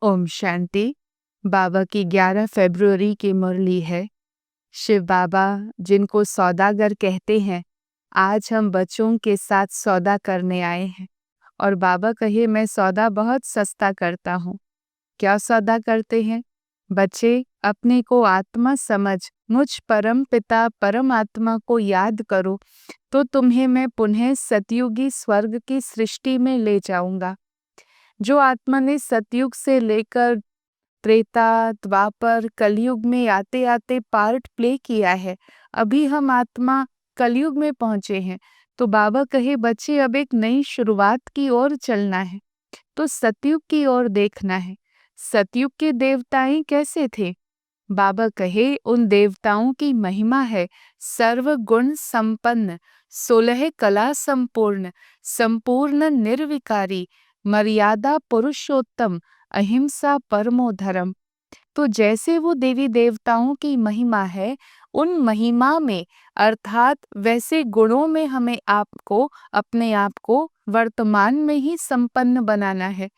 ओम शांति। बाबा की 11 फरवरी की मुरली है। शिव बाबा, जिनको सौदागर कहते हैं, आज हम बच्चों के साथ सौदा करने आए हैं। और बाबा कहे, मैं सौदा बहुत सस्ता करता हूँ। क्या सौदा करते हैं? बच्चे, अपने को आत्मा समझ मुझ परम पिता परमात्मा को याद करो, तो तुम्हें मैं पुनः सतयुगी स्वर्ग की सृष्टि में ले जाऊंगा। जो आत्मा ने सतयुग से लेकर त्रेता, द्वापर, कलयुग में आते आते पार्ट प्ले किया है, अभी हम आत्मा कलयुग में पहुंचे हैं। तो बाबा कहे, बच्चे, अब एक नई शुरुआत की ओर चलना है, तो सतयुग की ओर देखना है। सतयुग के देवताएं कैसे थे? बाबा कहे, उन देवताओं की महिमा है सर्व गुण संपन्न, 16 कला संपूर्ण, संपूर्ण निर्विकारी, मर्यादा पुरुषोत्तम, अहिंसा परमो धर्म। तो जैसे वो देवी देवताओं की महिमा है, उन महिमा में अर्थात वैसे गुणों में हमें आपको अपने आप को वर्तमान में ही संपन्न बनाना है।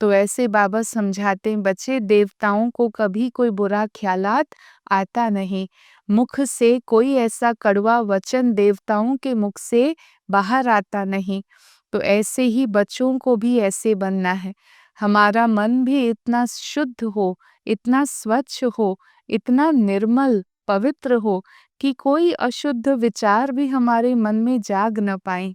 तो ऐसे बाबा समझाते हैं, बच्चे, देवताओं को कभी कोई बुरा ख्यालात आता नहीं। मुख से कोई ऐसा कड़वा वचन देवताओं के मुख से बाहर आता नहीं। तो ऐसे ही बच्चों को भी ऐसे बनना है। हमारा मन भी इतना शुद्ध हो, इतना स्वच्छ हो, इतना निर्मल पवित्र हो कि कोई अशुद्ध विचार भी हमारे मन में जाग न पाए।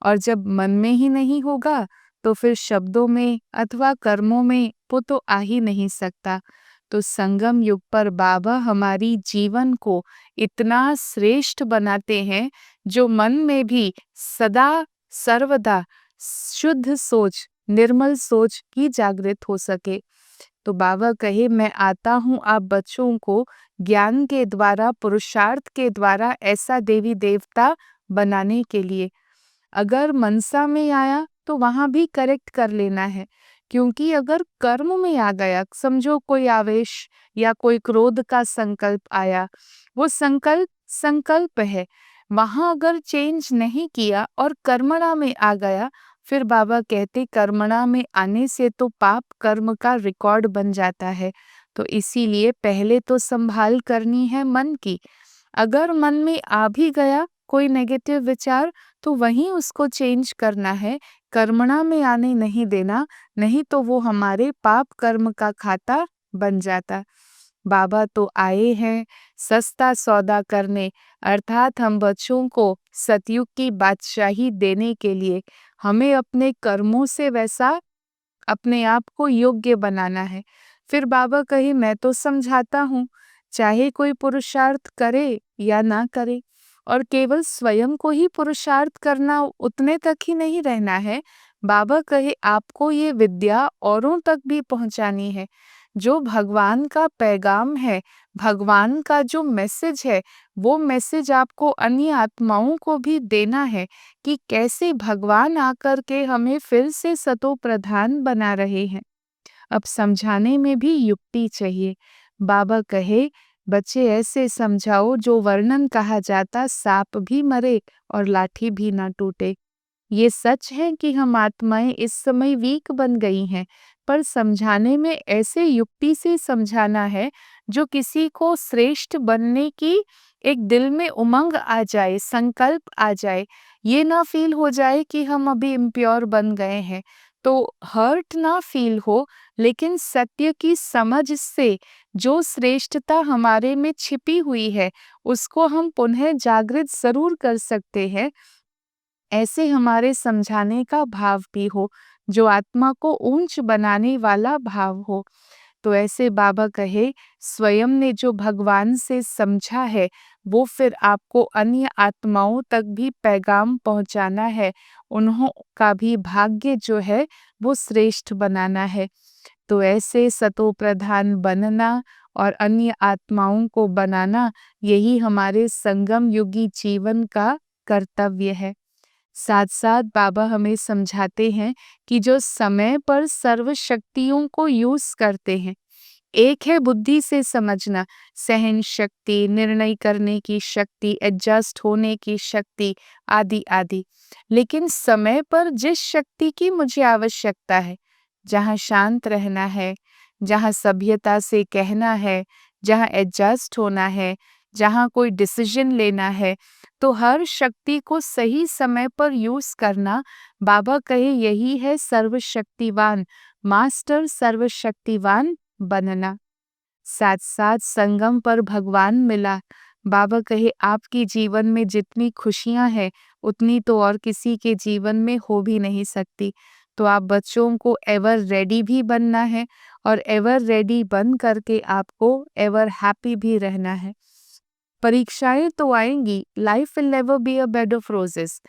और जब मन में ही नहीं होगा, तो फिर शब्दों में अथवा कर्मों में वो तो आ ही नहीं सकता। तो संगम युग पर बाबा हमारी जीवन को इतना श्रेष्ठ बनाते हैं, जो मन में भी सदा सर्वदा शुद्ध सोच, निर्मल की जागृत हो सके। तो बाबा कहे, मैं आता हूँ आप बच्चों को ज्ञान के द्वारा, पुरुषार्थ के द्वारा ऐसा देवी देवता बनाने के लिए। अगर मनसा में आया तो वहां भी करेक्ट कर लेना है, क्योंकि अगर कर्म में आ गया, समझो कोई आवेश या कोई क्रोध का संकल्प आया, वो संकल्प है, वहां अगर चेंज नहीं किया और कर्मणा में आ गया, फिर बाबा कहते कर्मणा में आने से तो पाप कर्म का रिकॉर्ड बन जाता है। तो इसीलिए पहले तो संभाल करनी है मन की। अगर मन में आ भी गया कोई नेगेटिव विचार, तो वहीं उसको चेंज करना है, कर्मणा में आने नहीं देना, नहीं तो वो हमारे पाप कर्म का खाता बन जाता। बाबा तो आए हैं सस्ता सौदा करने, अर्थात हम बच्चों को सतयुग की बादशाही देने के लिए। हमें अपने कर्मों से वैसा अपने आप को योग्य बनाना है। फिर बाबा कहे, मैं तो समझाता हूँ, चाहे कोई पुरुषार्थ करे या ना करे, और केवल स्वयं को ही पुरुषार्थ करना उतने तक ही नहीं रहना है। बाबा कहे, आपको ये विद्या औरों तक भी पहुंचानी है। जो भगवान का पैगाम है, भगवान का जो मैसेज है, वो मैसेज आपको अन्य आत्माओं को भी देना है कि कैसे भगवान आकर के हमें फिर से सतो प्रधान बना रहे हैं। अब समझाने में भी युक्ति चाहिए। बाबा कहे, बच्चे, ऐसे समझाओ जो वर्णन कहा जाता, सांप भी मरे और लाठी भी ना टूटे। ये सच है कि हम आत्माएं इस समय वीक बन गई हैं, पर समझाने में ऐसे युक्ति से समझाना है जो किसी को श्रेष्ठ बनने की एक दिल में उमंग आ जाए, संकल्प आ जाए। ये ना फील हो जाए कि हम अभी इम्प्योर बन गए हैं, तो हर्ट ना फील हो, लेकिन सत्य की समझ से जो श्रेष्ठता हमारे में छिपी हुई है, उसको हम पुनः जागृत जरूर कर सकते हैं। ऐसे हमारे समझाने का भाव भी हो, जो आत्मा को ऊंच बनाने वाला भाव हो। तो ऐसे बाबा कहे, स्वयं ने जो भगवान से समझा है, वो फिर आपको अन्य आत्माओं तक भी पैगाम पहुंचाना है। उन्हों का भी भाग्य जो है वो श्रेष्ठ बनाना है। तो ऐसे सतो प्रधान बनना और अन्य आत्माओं को बनाना, यही हमारे संगम युगी जीवन का कर्तव्य है। साथ साथ बाबा हमें समझाते हैं कि जो समय पर सर्व शक्तियों को यूज करते हैं, एक है बुद्धि से समझना, सहन शक्ति, निर्णय करने की शक्ति, एडजस्ट होने की शक्ति, आदि आदि। लेकिन समय पर जिस शक्ति की मुझे आवश्यकता है, जहाँ शांत रहना है, जहाँ सभ्यता से कहना है, जहाँ एडजस्ट होना है, जहाँ कोई डिसीजन लेना है, तो हर शक्ति को सही समय पर यूज करना, बाबा कहे यही है सर्वशक्तिवान, मास्टर सर्वशक्तिवान बनना। साथ साथ संगम पर भगवान मिला। बाबा कहे आपकी जीवन में जितनी खुशियां हैं उतनी तो और किसी के जीवन में हो भी नहीं सकती। तो आप बच्चों को एवर रेडी भी बनना है और एवर रेडी बन करके आपको एवर हैप्पी भी रहना है। परीक्षाएं तो आएंगी, life will never be a bed of roses.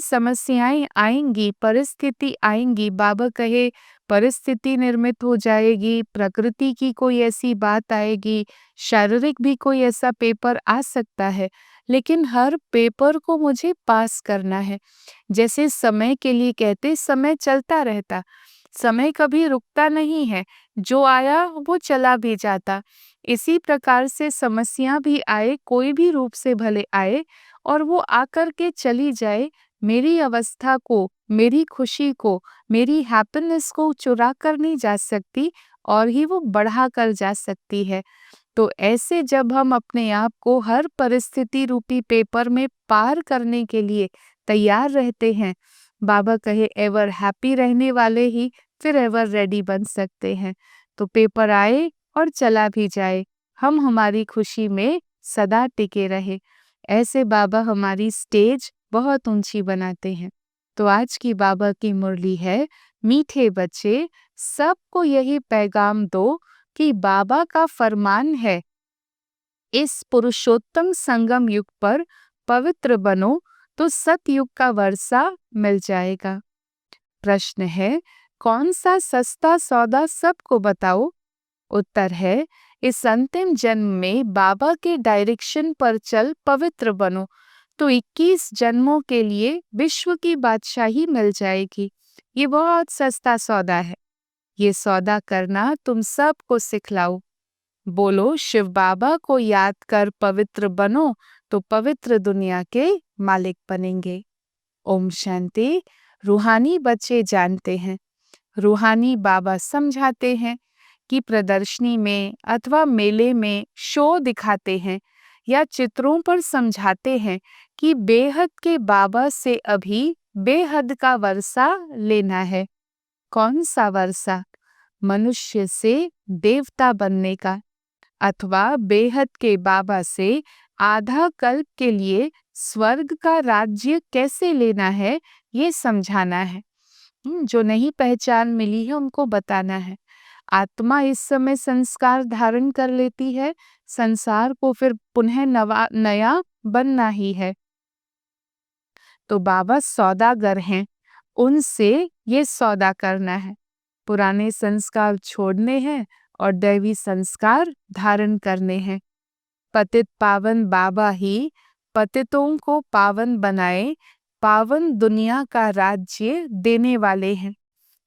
समस्याएं आएंगी, परिस्थिति आएंगी। बाबा कहे परिस्थिति निर्मित हो जाएगी, प्रकृति की कोई ऐसी बात आएगी, शारीरिक भी कोई ऐसा पेपर आ सकता है, लेकिन हर पेपर को मुझे पास करना है। जैसे समय के लिए कहते समय चलता रहता, समय कभी रुकता नहीं है, जो आया वो चला भी जाता। इसी प्रकार से समस्या भी आए, कोई भी रूप से भले आए, और वो आकर के चली जाए, मेरी अवस्था को, मेरी खुशी को, मेरी हैप्पीनेस को चुरा कर नहीं जा सकती और ही वो बढ़ा कर जा सकती है। तो ऐसे जब हम अपने आप को हर परिस्थिति रूपी पेपर में पार करने के लिए तैयार रहते हैं, बाबा कहे एवर हैप्पी रहने वाले ही फिर एवर रेडी बन सकते हैं। तो पेपर आए और चला भी जाए, हम हमारी खुशी में सदा टिके रहे। ऐसे बाबा हमारी स्टेज बहुत ऊंची बनाते हैं। तो आज की बाबा की मुरली है, मीठे बच्चे सबको यही पैगाम दो कि बाबा का फरमान है, इस पुरुषोत्तम संगम युग पर पवित्र बनो तो सतयुग का वर्षा मिल जाएगा। प्रश्न है, कौन सा सस्ता सौदा सबको बताओ? उत्तर है, इस अंतिम जन्म में बाबा के डायरेक्शन पर चल पवित्र बनो तो 21 जन्मों के लिए विश्व की बादशाही मिल जाएगी। ये बहुत सस्ता सौदा है। ये सौदा करना तुम सबको सिखलाओ। बोलो शिव बाबा को याद कर पवित्र बनो तो पवित्र दुनिया के मालिक बनेंगे। ओम शांति। रूहानी बच्चे जानते हैं, रूहानी बाबा समझाते हैं कि प्रदर्शनी में अथवा मेले में शो दिखाते हैं या चित्रों पर समझाते हैं कि बेहद के बाबा से अभी बेहद का वर्षा लेना है। कौन सा वर्षा? मनुष्य से देवता बनने का, अथवा बेहद के बाबा से आधा कल्प के लिए स्वर्ग का राज्य कैसे लेना है, ये समझाना है। जो नहीं पहचान मिली है उनको बताना है। आत्मा इस समय संस्कार धारण कर लेती है, संसार को फिर पुनः नया बनना ही है। तो बाबा सौदागर हैं, उनसे ये सौदा करना है। पुराने संस्कार छोड़ने हैं और दैवी संस्कार धारण करने हैं। पतित पावन बाबा ही पतितों को पावन बनाए, पावन दुनिया का राज्य देने वाले हैं।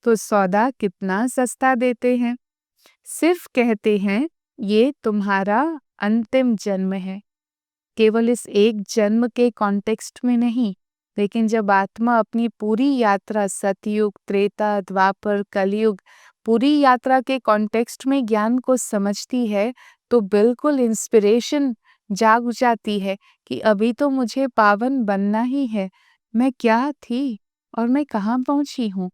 तो सौदा कितना सस्ता देते हैं। सिर्फ कहते हैं ये तुम्हारा अंतिम जन्म है। केवल इस एक जन्म के कॉन्टेक्स्ट में नहीं, लेकिन जब आत्मा अपनी पूरी यात्रा सतयुग, त्रेता, द्वापर, कलयुग, पूरी यात्रा के कॉन्टेक्स्ट में ज्ञान को समझती है तो बिल्कुल इंस्पिरेशन जाग जाती है कि अभी तो मुझे पावन बनना ही है। मैं क्या थी और मैं कहाँ पहुंची हूँ।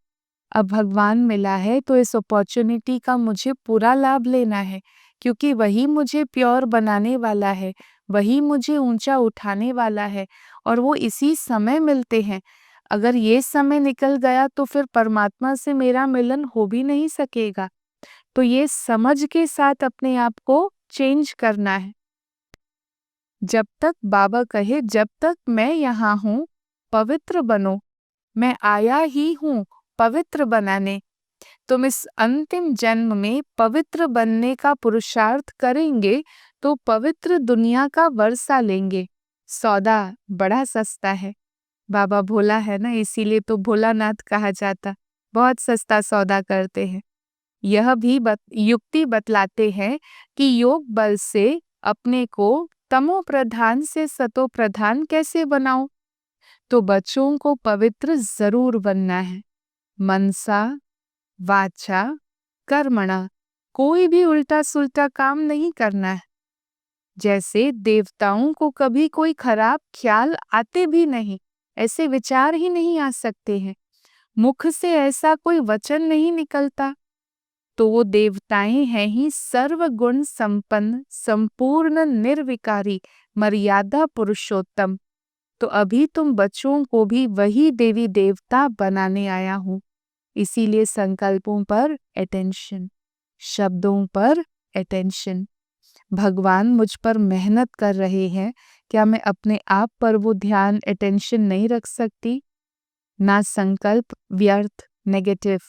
अब भगवान मिला है तो इस अपॉर्चुनिटी का मुझे पूरा लाभ लेना है, क्योंकि वही मुझे प्योर बनाने वाला है, वही मुझे ऊंचा उठाने वाला है और वो इसी समय मिलते हैं। अगर ये समय निकल गया तो फिर परमात्मा से मेरा मिलन हो भी नहीं सकेगा। तो ये समझ के साथ अपने आप को चेंज करना है। जब तक बाबा कहे जब तक मैं यहाँ हूँ पवित्र बनो, मैं आया ही हूँ पवित्र बनाने। तुम इस अंतिम जन्म में पवित्र बनने का पुरुषार्थ करेंगे तो पवित्र दुनिया का वर्षा लेंगे। सौदा बड़ा सस्ता है। बाबा भोला है ना, इसीलिए तो भोलानाथ कहा जाता। बहुत सस्ता सौदा करते हैं। यह भी युक्ति बतलाते हैं कि योग बल से अपने को तमो प्रधान से सतो प्रधान कैसे बनाऊं। तो बच्चों को पवित्र जरूर बनना है। मनसा, वाचा कर्मणा, कोई भी उल्टा सुल्टा काम नहीं करना है। जैसे देवताओं को कभी कोई खराब ख्याल आते भी नहीं, ऐसे विचार ही नहीं आ सकते हैं, मुख से ऐसा कोई वचन नहीं निकलता। तो वो देवताएं हैं ही सर्वगुण संपन्न, संपूर्ण, निर्विकारी, मर्यादा पुरुषोत्तम। तो अभी तुम बच्चों को भी वही देवी देवता बनाने आया हूँ। इसीलिए संकल्पों पर अटेंशन, शब्दों पर अटेंशन। भगवान मुझ पर मेहनत कर रहे हैं, क्या मैं अपने आप पर वो ध्यान अटेंशन नहीं रख सकती? ना संकल्प व्यर्थ नेगेटिव,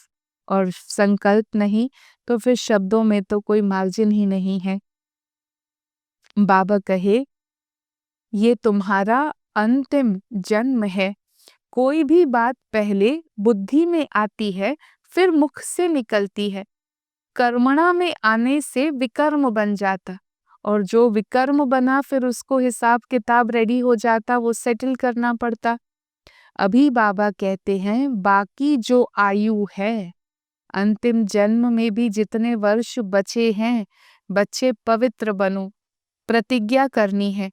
और संकल्प नहीं तो फिर शब्दों में तो कोई मार्जिन ही नहीं है। बाबा कहे, ये तुम्हारा अंतिम जन्म है। कोई भी बात पहले बुद्धि में आती है, फिर मुख से निकलती है। कर्मणा में आने से विकर्म बन जाता, और जो विकर्म बना फिर उसको हिसाब किताब रेडी हो जाता, वो सेटल करना पड़ता। अभी बाबा कहते हैं बाकी जो आयु है, अंतिम जन्म में भी जितने वर्ष बचे हैं, बच्चे पवित्र बनो, प्रतिज्ञा करनी है।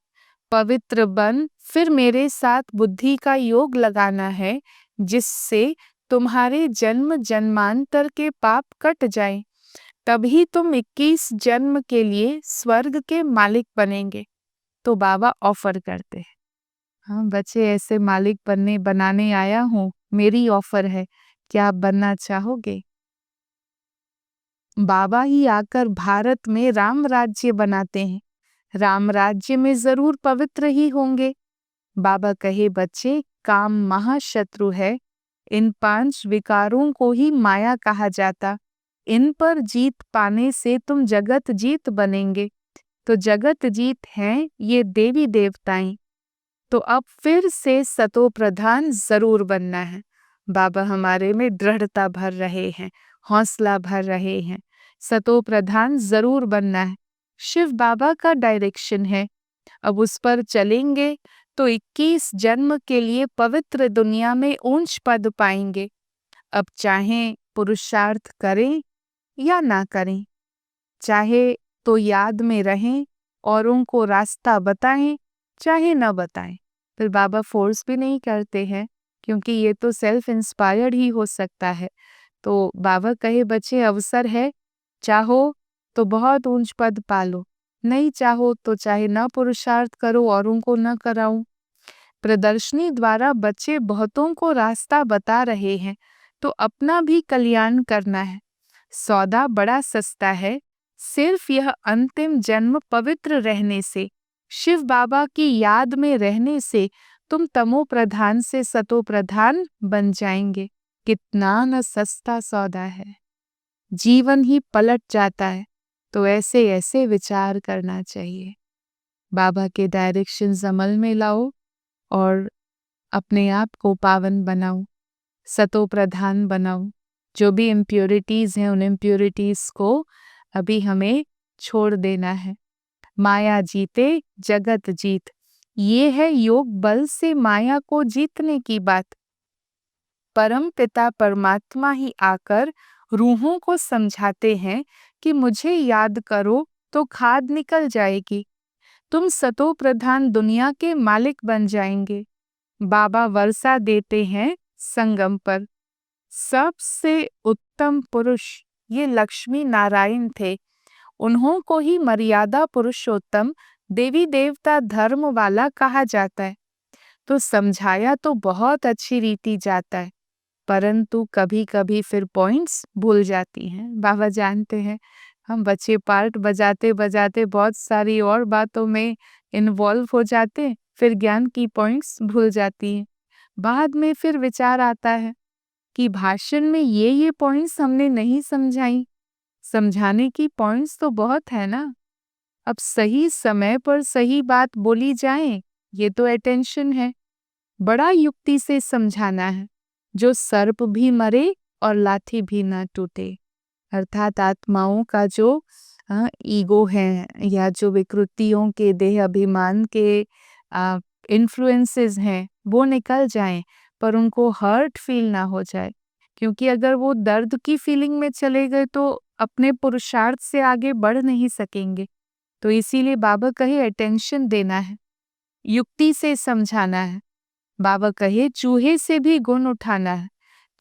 पवित्र बन फिर मेरे साथ बुद्धि का योग लगाना है, जिससे तुम्हारे जन्म जन्मांतर के पाप कट जाएं। तभी तुम 21 जन्म के लिए स्वर्ग के मालिक बनेंगे। तो बाबा ऑफर करते हैं, हाँ बच्चे ऐसे मालिक बनाने आया हूँ, मेरी ऑफर है, क्या आप बनना चाहोगे? बाबा ही आकर भारत में राम राज्य बनाते हैं, राम राज्य में जरूर पवित्र ही होंगे। बाबा कहे बच्चे, काम महाशत्रु है, इन 5 विकारों को ही माया कहा जाता। इन पर जीत पाने से तुम जगत जीत बनेंगे। तो जगत जीत हैं ये देवी देवताएं। तो अब फिर से सतो प्रधान जरूर बनना है। बाबा हमारे में दृढ़ता भर रहे हैं, हौसला भर रहे हैं। सतो प्रधान जरूर बनना है, शिव बाबा का डायरेक्शन है। अब उस पर चलेंगे तो 21 जन्म के लिए पवित्र दुनिया में ऊंच पद पाएंगे। अब चाहे पुरुषार्थ करें या ना करें, चाहे तो याद में रहें, औरों को रास्ता बताएं, चाहे न बताएं। फिर बाबा फोर्स भी नहीं करते हैं, क्योंकि ये तो सेल्फ इंस्पायर्ड ही हो सकता है। तो बाबा कहे बच्चे अवसर है, चाहो तो बहुत ऊंच पद पालो, नहीं चाहो तो चाहे न पुरुषार्थ करो, औरों को न कराऊं। प्रदर्शनी द्वारा बच्चे बहुतों को रास्ता बता रहे हैं, तो अपना भी कल्याण करना है। सौदा बड़ा सस्ता है, सिर्फ यह अंतिम जन्म पवित्र रहने से, शिव बाबा की याद में रहने से तुम तमो प्रधान से सतो प्रधान बन जाएंगे। कितना न सस्ता सौदा है, जीवन ही पलट जाता है। तो ऐसे ऐसे विचार करना चाहिए। बाबा के डायरेक्शंस अमल में लाओ और अपने आप को पावन बनाओ, सतो प्रधान बनाओ। जो भी इम्प्योरिटीज हैं, उन इम्प्योरिटीज को अभी हमें छोड़ देना है। माया जीते जगत जीत, ये है योग बल से माया को जीतने की बात। परम पिता परमात्मा ही आकर रूहों को समझाते हैं कि मुझे याद करो तो खाद निकल जाएगी, तुम सतो प्रधान दुनिया के मालिक बन जाएंगे। बाबा वर्षा देते हैं संगम पर। सबसे उत्तम पुरुष ये लक्ष्मी नारायण थे, उन्हों को ही मर्यादा पुरुषोत्तम देवी देवता धर्म वाला कहा जाता है। तो समझाया तो बहुत अच्छी रीति जाता है, परंतु कभी कभी फिर पॉइंट्स भूल जाती हैं। बाबा जानते हैं हम बच्चे पार्ट बजाते बजाते बहुत सारी और बातों में इन्वॉल्व हो जाते, फिर ज्ञान की पॉइंट्स भूल जाती हैं। बाद में फिर विचार आता है कि भाषण में ये पॉइंट्स हमने नहीं समझाई। समझाने की पॉइंट्स तो बहुत है ना, अब सही समय पर सही बात बोली जाए, ये तो अटेंशन है। बड़ा युक्ति से समझाना है, जो सर्प भी मरे और लाठी भी ना टूटे। अर्थात आत्माओं का जो ईगो है या जो विकृतियों के देह अभिमान के इन्फ्लुएंसेस हैं वो निकल जाएं, पर उनको हर्ट फील ना हो जाए। क्योंकि अगर वो दर्द की फीलिंग में चले गए तो अपने पुरुषार्थ से आगे बढ़ नहीं सकेंगे। तो इसीलिए बाबा कहे अटेंशन देना है, युक्ति से समझाना है। बाबा कहे चूहे से भी गुण उठाना है।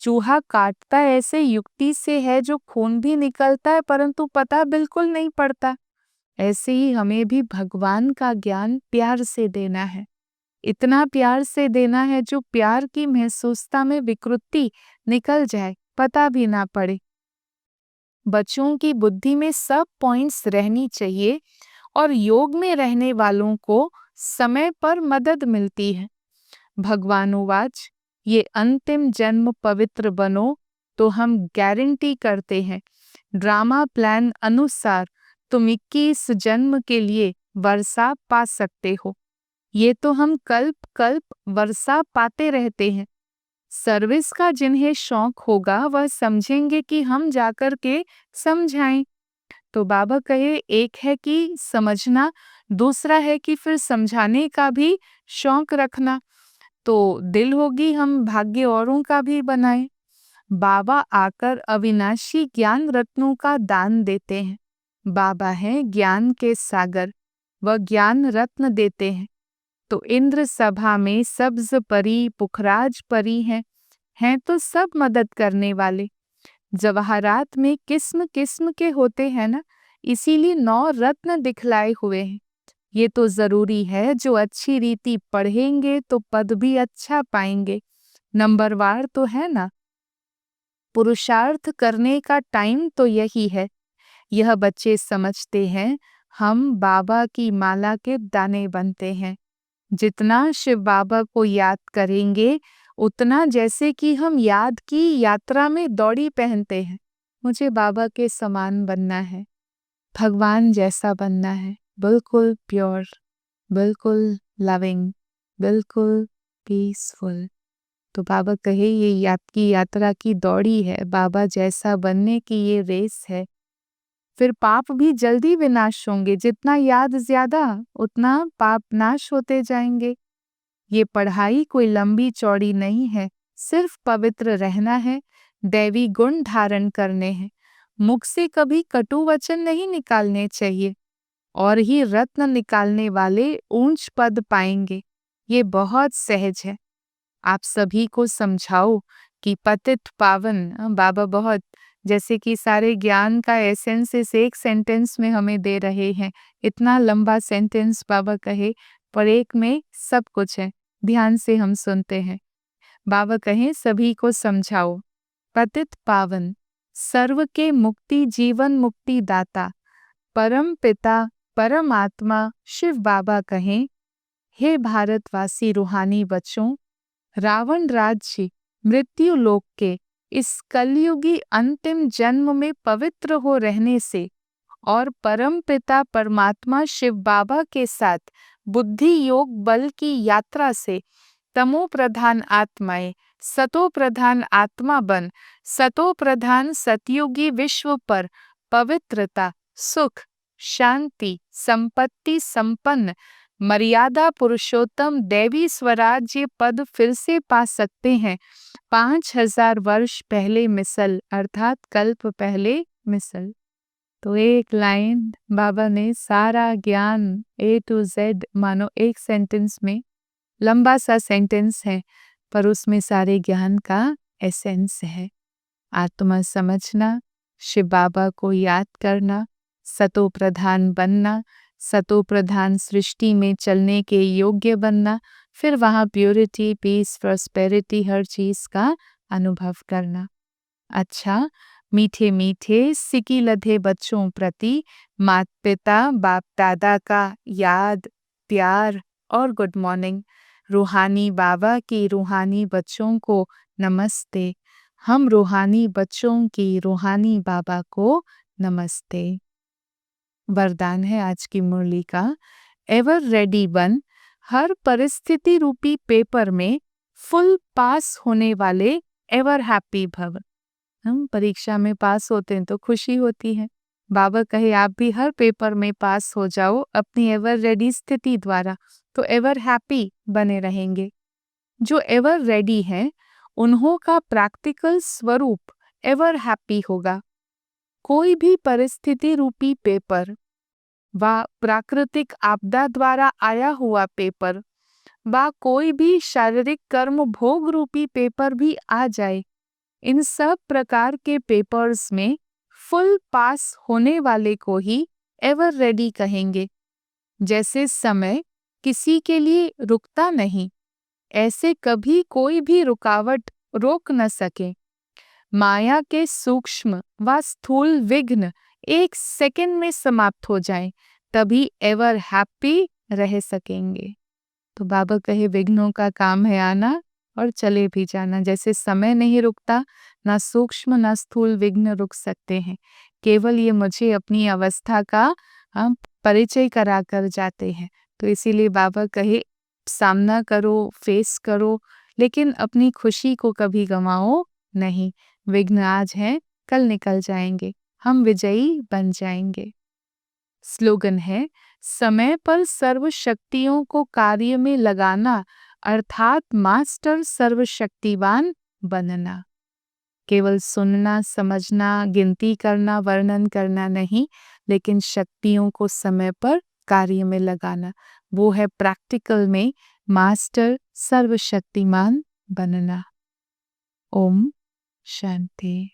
चूहा काटता ऐसे युक्ति से है जो खून भी निकलता है परंतु पता बिल्कुल नहीं पड़ता। ऐसे ही हमें भी भगवान का ज्ञान प्यार से देना है, इतना प्यार से देना है जो प्यार की महसूसता में विकृति निकल जाए, पता भी ना पड़े। बच्चों की बुद्धि में सब पॉइंट्स रहनी चाहिए और योग में रहने वालों को समय पर मदद मिलती है। भगवान उवाच, ये अंतिम जन्म पवित्र बनो तो हम गारंटी करते हैं ड्रामा प्लान अनुसार तुम 21 जन्म के लिए वर्षा पा सकते हो। ये तो हम कल्प कल्प वर्षा पाते रहते हैं। सर्विस का जिन्हें शौक होगा वह समझेंगे कि हम जाकर के समझाएं। तो बाबा कहे एक है कि समझना, दूसरा है कि फिर समझाने का भी शौक रखना। तो दिल होगी हम भाग्य औरों का भी बनाएं। बाबा आकर अविनाशी ज्ञान रत्नों का दान देते हैं। बाबा हैं ज्ञान के सागर, वह ज्ञान रत्न देते हैं। तो इंद्र सभा में सब्ज परी पुखराज परी हैं तो सब मदद करने वाले। जवाहरात में किस्म किस्म के होते हैं ना, इसीलिए 9 रत्न दिखलाए हुए हैं। ये तो जरूरी है जो अच्छी रीति पढ़ेंगे तो पद भी अच्छा पाएंगे। नंबरवार तो है ना। पुरुषार्थ करने का टाइम तो यही है। यह बच्चे समझते हैं हम बाबा की माला के दाने बनते हैं। जितना शिव बाबा को याद करेंगे उतना जैसे कि हम याद की यात्रा में दौड़ी पहनते हैं। मुझे बाबा के समान बनना है, भगवान जैसा बनना है, बिल्कुल प्योर, बिल्कुल लविंग, बिल्कुल पीसफुल। तो बाबा कहे ये आपकी यात्रा की दौड़ी है, बाबा जैसा बनने की ये रेस है। फिर पाप भी जल्दी विनाश होंगे, जितना याद ज्यादा उतना पाप नाश होते जाएंगे। ये पढ़ाई कोई लंबी चौड़ी नहीं है, सिर्फ पवित्र रहना है, दैवी गुण धारण करने हैं। मुख से कभी कटु वचन नहीं निकालने चाहिए और ही रत्न निकालने वाले ऊंच पद पाएंगे। ये बहुत सहज है। आप सभी को समझाओ कि पतित पावन, बाबा बहुत जैसे कि सारे ज्ञान का एसेंस इस एक सेंटेंस में हमें दे रहे हैं। इतना लंबा सेंटेंस बाबा कहे पर एक में सब कुछ है, ध्यान से हम सुनते हैं। बाबा कहें सभी को समझाओ, पतित पावन, सर्व के मुक्ति जीवन मुक्ति दाता, परम पिता परमात्मा शिव बाबा कहें, हे भारतवासी रूहानी बच्चों, रावण राज्य मृत्यु लोक के इस कलयुगी अंतिम जन्म में पवित्र हो रहने से और परम पिता परमात्मा शिव बाबा के साथ बुद्धि योग बल की यात्रा से तमो प्रधान आत्माएं सतो प्रधान आत्मा बन सतो प्रधान सतयुगी विश्व पर पवित्रता, सुख, शांति, संपत्ति संपन्न मर्यादा पुरुषोत्तम दैवी स्वराज्य पद फिर से पा सकते हैं। 5000 वर्ष पहले मिसल अर्थात कल्प पहले मिसल। तो एक लाइन बाबा ने सारा ज्ञान A to Z मानो एक सेंटेंस में, लंबा सा सेंटेंस है पर उसमें सारे ज्ञान का एसेंस है। आत्मा समझना, शिव बाबा को याद करना, सतो प्रधान बनना, सतो प्रधान सृष्टि में चलने के योग्य बनना, फिर वहाँ प्योरिटी पीस प्रॉस्पेरिटी हर चीज का अनुभव करना। अच्छा, मीठे मीठे सिकी लधे बच्चों प्रति माता पिता बाप दादा का याद, प्यार और गुड मॉर्निंग। रूहानी बाबा की रूहानी बच्चों को नमस्ते। हम रूहानी बच्चों की रूहानी बाबा को नमस्ते। वरदान है आज की मुरली का, एवर रेडी बन, हर परिस्थिति रूपी पेपर में फुल पास होने वाले एवर हैप्पी भव। हम परीक्षा में पास होते हैं तो खुशी होती है। बाबा कहे आप भी हर पेपर में पास हो जाओ अपनी एवर रेडी स्थिति द्वारा, तो एवर हैप्पी बने रहेंगे। जो एवर रेडी हैं उन्हों का प्रैक्टिकल स्वरूप एवर हैप्पी होगा। कोई भी परिस्थिति रूपी पेपर व प्राकृतिक आपदा द्वारा आया हुआ पेपर व कोई भी शारीरिक कर्म भोग रूपी पेपर भी आ जाए, इन सब प्रकार के पेपर्स में फुल पास होने वाले को ही एवर रेडी कहेंगे। जैसे समय किसी के लिए रुकता नहीं, ऐसे कभी कोई भी रुकावट रोक न सके। माया के सूक्ष्म व स्थूल विघ्न 1 सेकंड में समाप्त हो जाएं, तभी एवर हैप्पी रह सकेंगे। तो बाबा कहे विघ्नों का काम है आना और चले भी जाना। जैसे समय नहीं रुकता, ना सूक्ष्म ना स्थूल विघ्न रुक सकते हैं। केवल ये मुझे अपनी अवस्था का परिचय करा कर जाते हैं। तो इसीलिए बाबा कहे सामना करो, फेस करो, लेकिन अपनी खुशी को कभी गंवाओ नहीं। विघ्न आज हैं, कल निकल जाएंगे, हम विजयी बन जाएंगे। स्लोगन है, समय पर सर्व शक्तियों को कार्य में लगाना अर्थात मास्टर सर्वशक्तिवान बनना। केवल सुनना, समझना, गिनती करना, वर्णन करना नहीं, लेकिन शक्तियों को समय पर कार्य में लगाना, वो है प्रैक्टिकल में मास्टर सर्वशक्तिमान बनना। ओम शांति।